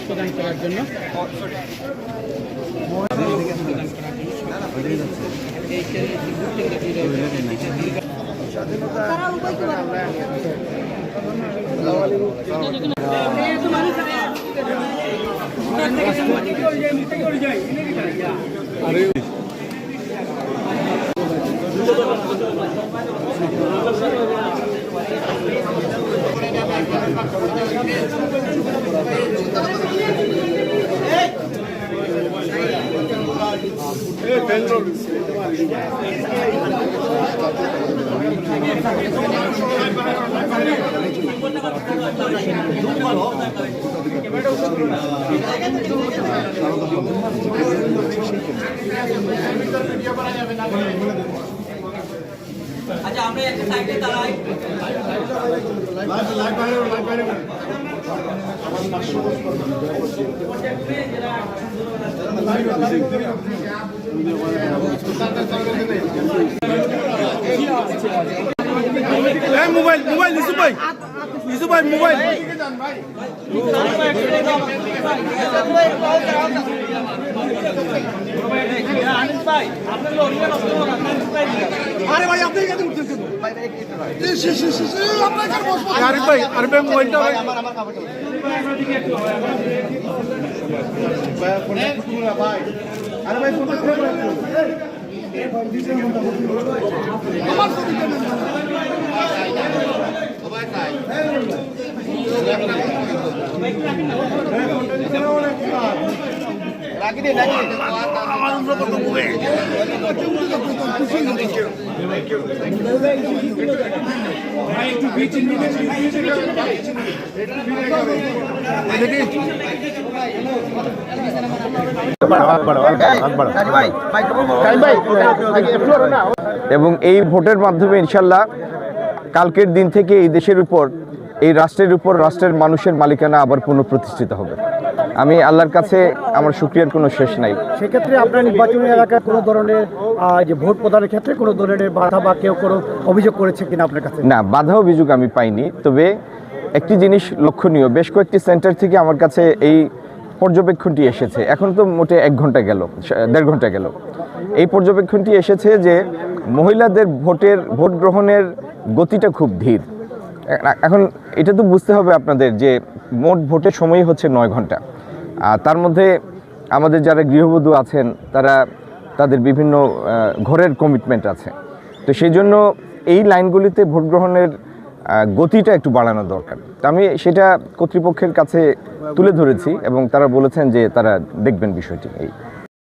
প্রদান করার জন্য আচ্ছা আমরা একটা সাইডে দাঁড়াই মোবাইল মোবাইল ইসু ভাই মোবাইল আরে ভাই আপনি কেন উঠতেছেন আরে ভাই মোবাইলটা ভাই ভাই আরে ভাই ফোনটা করে আমার এবং এই ভোটের মাধ্যমে ইনশাল্লাহ কালকের দিন থেকে এই দেশের উপর এই রাষ্ট্রের উপর রাষ্ট্রের মানুষের মালিকানা আবার পুনঃপ্রতিষ্ঠিত হবে। আমি আল্লাহর কাছে আমার শুকরিয়ার কোনো শেষ নাই। সেক্ষেত্রে আপনার নির্বাচনী এলাকায় কোনো ধরনের যে ভোট প্রদানের ক্ষেত্রে কোনো ধরনের বাধা বা কেউ কোনো অভিযোগ করেছে কিনা আপনার কাছে? না, বাধা অভিযোগ আমি পাইনি। তবে একটি জিনিস লক্ষণীয়, বেশ কয়েকটি সেন্টার থেকে আমার কাছে এই পর্যবেক্ষণটি এসেছে। এখন তো মোটে 1 ঘন্টা গেল, 1.5 ঘন্টা গেল। এই পর্যবেক্ষণটি এসেছে যে মহিলাদের ভোট গ্রহণের গতিটা খুব ধীর। এখন এটা তো বুঝতে হবে আপনাদের যে মোট ভোটের সময় হচ্ছে 9 ঘন্টা। আর তার মধ্যে আমাদের যারা গৃহবধূ আছেন তাদের বিভিন্ন ঘরের কমিটমেন্ট আছে। তো সেই জন্য এই লাইনগুলিতে ভোট গ্রহণের গতিটা একটু বাড়ানো দরকার। তো আমি সেটা কর্তৃপক্ষের কাছে তুলে ধরেছি এবং তারা বলেছেন যে তারা দেখবেন বিষয়টি। এই